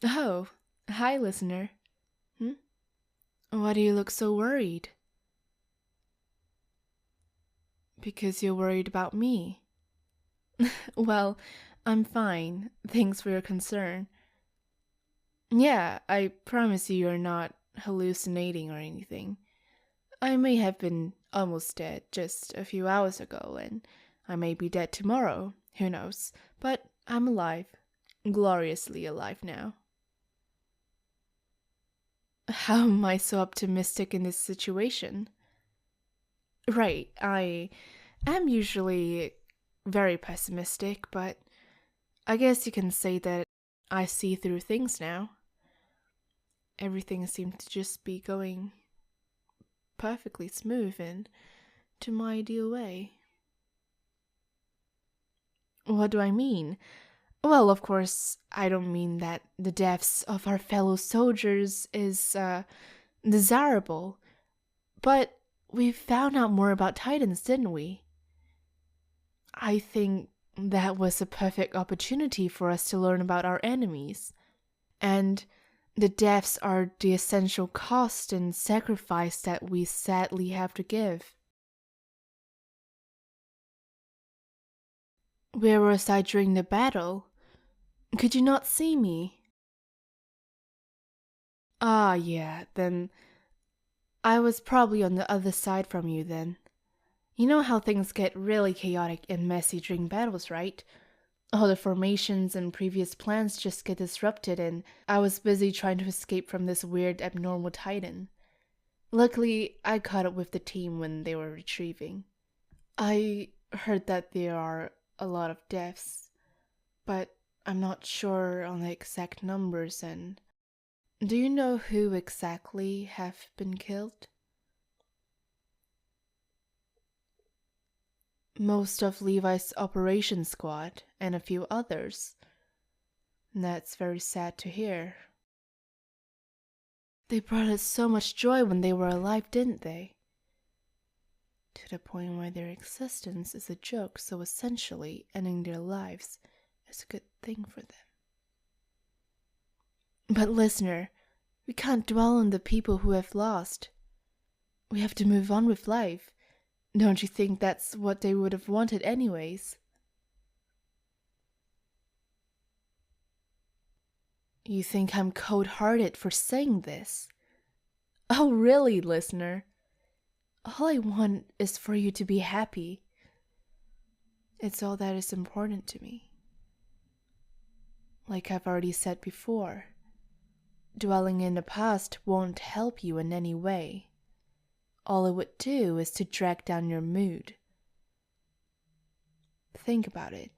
Oh, hi, listener. Hmm? Why do you look so worried? Because you're worried about me. Well, I'm fine. Thanks for your concern. Yeah, I promise you're not hallucinating or anything. I may have been almost dead just a few hours ago, and I may be dead tomorrow. Who knows? But I'm alive. Gloriously alive now. How am I so optimistic in this situation? Right, I am usually very pessimistic, but I guess you can say that I see through things now. Everything seems to just be going perfectly smooth and to my ideal way. What do I mean? Well, of course, I don't mean that the deaths of our fellow soldiers is desirable, but we found out more about Titans, didn't we? I think that was a perfect opportunity for us to learn about our enemies. And the deaths are the essential cost and sacrifice that we sadly have to give. Where was I during the battle? Could you not see me? Ah, yeah, then I was probably on the other side from you then. You know how things get really chaotic and messy during battles, right? All the formations and previous plans just get disrupted, and I was busy trying to escape from this weird abnormal titan. Luckily, I caught up with the team when they were retrieving. I heard that there are a lot of deaths, but I'm not sure on the exact numbers. And do you know who exactly have been killed? Most of Levi's operation squad and a few others. That's very sad to hear. They brought us so much joy when they were alive, didn't they? To the point where their existence is a joke, so essentially ending their lives is a good thing for them. But listener, we can't dwell on the people who have lost. We have to move on with life. Don't you think that's what they would have wanted anyways? You think I'm cold-hearted for saying this? Oh really, listener? All I want is for you to be happy. It's all that is important to me. Like I've already said before, dwelling in the past won't help you in any way. All it would do is to drag down your mood. Think about it.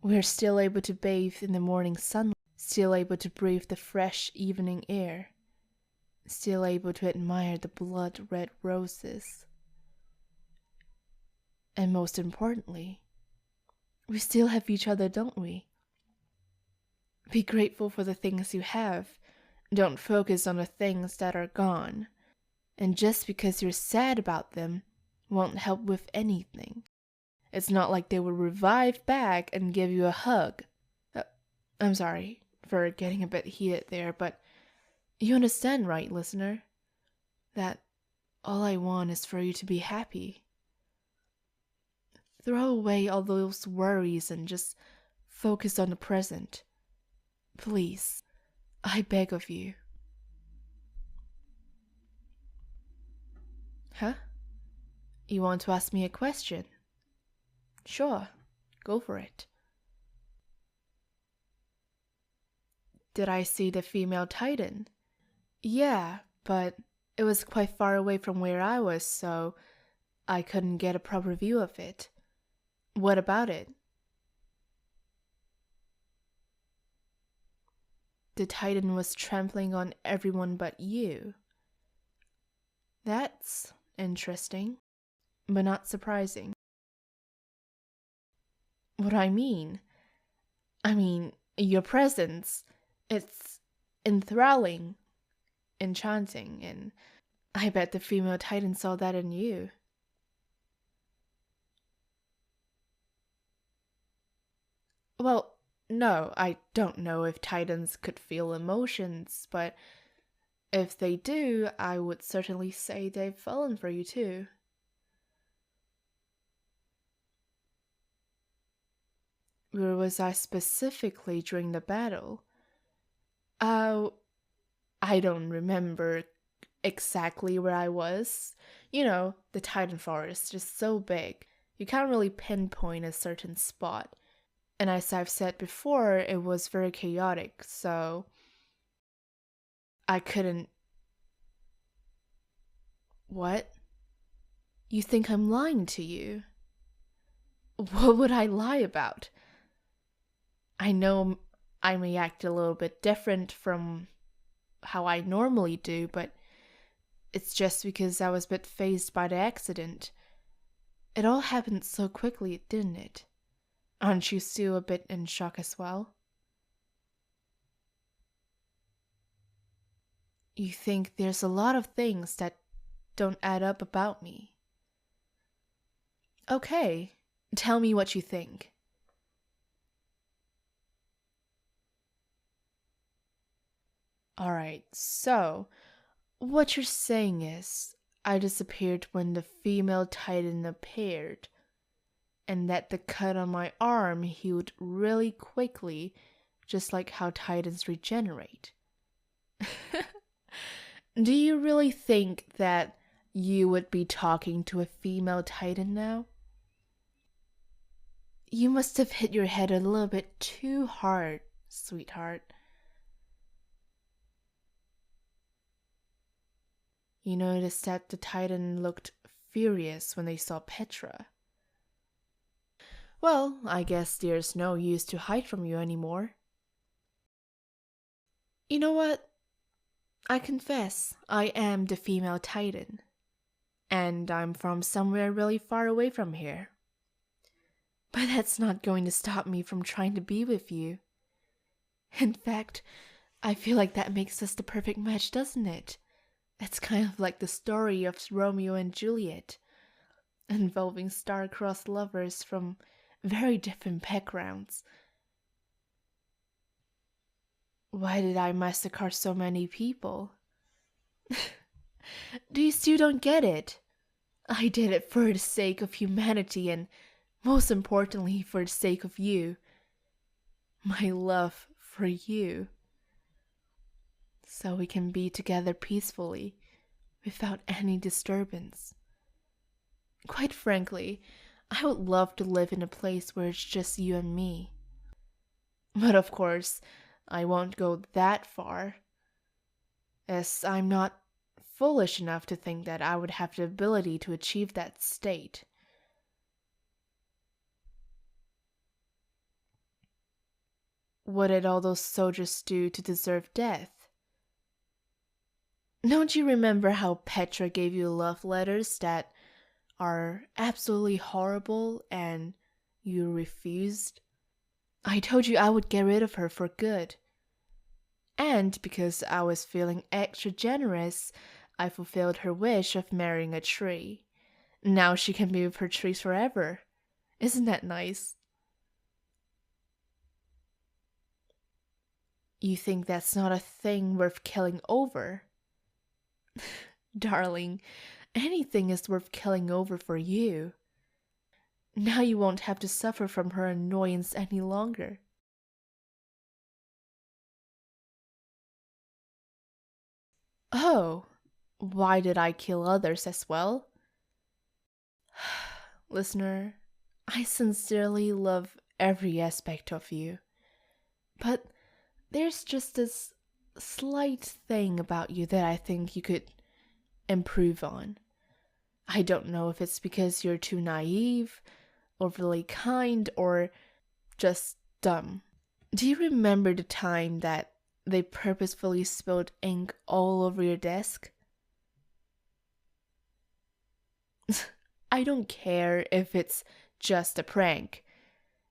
We're still able to bathe in the morning sunlight, still able to breathe the fresh evening air, still able to admire the blood-red roses. And most importantly, we still have each other, don't we? Be grateful for the things you have. Don't focus on the things that are gone. And just because you're sad about them won't help with anything. It's not like they will revive back and give you a hug. I'm sorry for getting a bit heated there, but you understand, right, listener? That all I want is for you to be happy. Throw away all those worries and just focus on the present. Please, I beg of you. Huh? You want to ask me a question? Sure, go for it. Did I see the female titan? Yeah, but it was quite far away from where I was, so I couldn't get a proper view of it. What about it? The titan was trampling on everyone but you. That's interesting, but not surprising. What I mean your presence. It's enthralling, enchanting, and I bet the female titan saw that in you. Well, No, I don't know if Titans could feel emotions, but if they do, I would certainly say they've fallen for you too. Where was I specifically during the battle? Oh, I don't remember exactly where I was. You know, the Titan Forest is so big, you can't really pinpoint a certain spot. And as I've said before, it was very chaotic, so I couldn't. What? You think I'm lying to you? What would I lie about? I know I may act a little bit different from how I normally do, but it's just because I was a bit phased by the accident. It all happened so quickly, didn't it? Aren't you still a bit in shock as well? You think there's a lot of things that don't add up about me. Okay, tell me what you think. Alright, so what you're saying is I disappeared when the female Titan appeared, and that the cut on my arm healed really quickly, just like how Titans regenerate. Do you really think that you would be talking to a female Titan now? You must have hit your head a little bit too hard, sweetheart. You noticed that the Titan looked furious when they saw Petra. Well, I guess there's no use to hide from you anymore. You know what? I confess, I am the female Titan. And I'm from somewhere really far away from here. But that's not going to stop me from trying to be with you. In fact, I feel like that makes us the perfect match, doesn't it? It's kind of like the story of Romeo and Juliet, involving star-crossed lovers from very different backgrounds. Why did I massacre so many people? Do you still don't get it? I did it for the sake of humanity and, most importantly, for the sake of you. My love for you. So we can be together peacefully, without any disturbance. Quite frankly, I would love to live in a place where it's just you and me. But of course, I won't go that far, as I'm not foolish enough to think that I would have the ability to achieve that state. What did all those soldiers do to deserve death? Don't you remember how Petra gave you love letters that are absolutely horrible and you refused? I told you I would get rid of her for good. And because I was feeling extra generous, I fulfilled her wish of marrying a tree. Now she can be with her trees forever. Isn't that nice? You think that's not a thing worth killing over? Darling, anything is worth killing over for you. Now you won't have to suffer from her annoyance any longer. Oh, why did I kill others as well? Listener, I sincerely love every aspect of you. But there's just this slight thing about you that I think you could improve on. I don't know if it's because you're too naive, overly kind, or just dumb. Do you remember the time that they purposefully spilled ink all over your desk? I don't care if it's just a prank.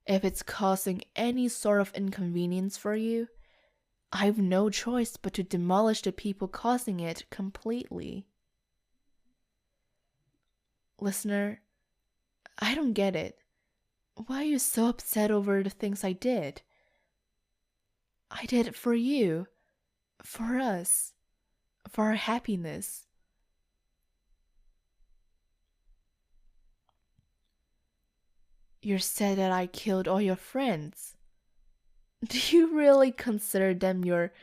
If it's causing any sort of inconvenience for you, I've no choice but to demolish the people causing it completely. Listener, I don't get it. Why are you so upset over the things I did? I did it for you, for us, for our happiness. You said that I killed all your friends. Do you really consider them your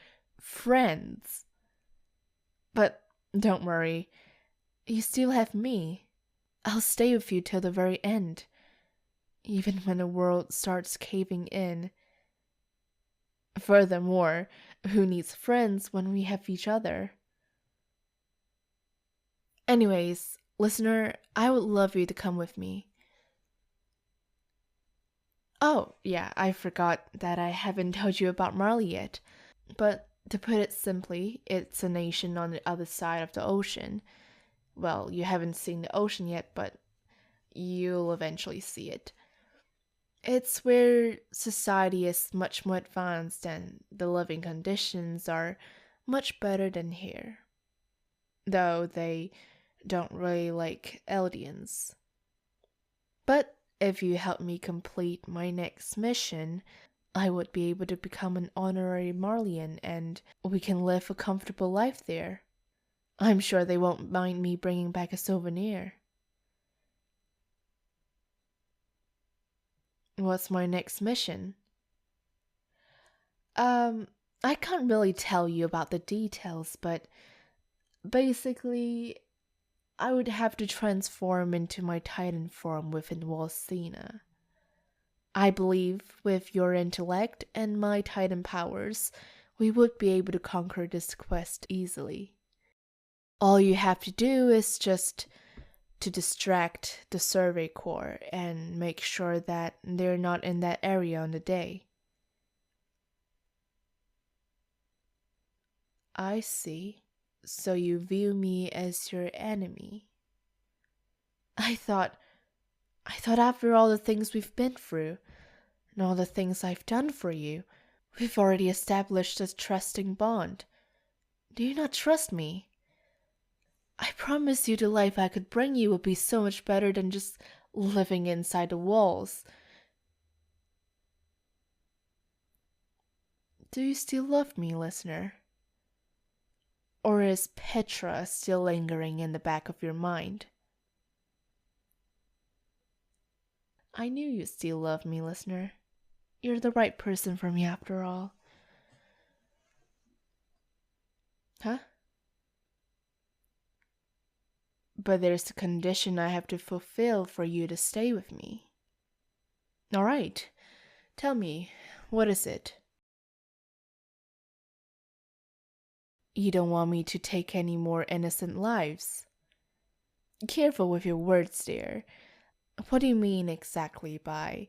friends? But don't worry, you still have me. I'll stay with you till the very end, even when the world starts caving in. Furthermore, who needs friends when we have each other? Anyways, listener, I would love you to come with me. Oh, yeah, I forgot that I haven't told you about Marley yet. But to put it simply, it's a nation on the other side of the ocean. Well, you haven't seen the ocean yet, but you'll eventually see it. It's where society is much more advanced and the living conditions are much better than here. Though they don't really like Eldians. But if you help me complete my next mission, I would be able to become an honorary Marleyan and we can live a comfortable life there. I'm sure they won't mind me bringing back a souvenir. What's my next mission? I can't really tell you about the details, but basically, I would have to transform into my Titan form within Walsina. I believe with your intellect and my Titan powers, we would be able to conquer this quest easily. All you have to do is just to distract the Survey Corps and make sure that they're not in that area on the day. I see. So you view me as your enemy. I thought after all the things we've been through, and all the things I've done for you, we've already established a trusting bond. Do you not trust me? I promise you the life I could bring you would be so much better than just living inside the walls. Do you still love me, listener? Or is Petra still lingering in the back of your mind? I knew you still love me, listener. You're the right person for me after all. Huh? But there's a condition I have to fulfill for you to stay with me. All right. Tell me, what is it? You don't want me to take any more innocent lives? Careful with your words there. What do you mean exactly by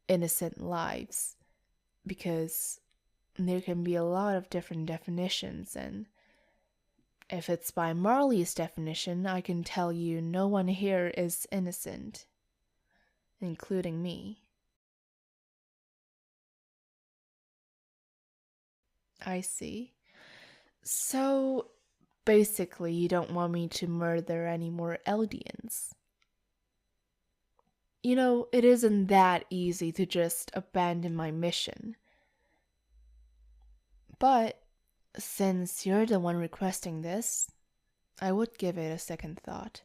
innocent lives? Because there can be a lot of different definitions, and if it's by Marley's definition, I can tell you no one here is innocent, including me. I see. So, basically, you don't want me to murder any more Eldians. You know, it isn't that easy to just abandon my mission. But, since you're the one requesting this, I would give it a second thought.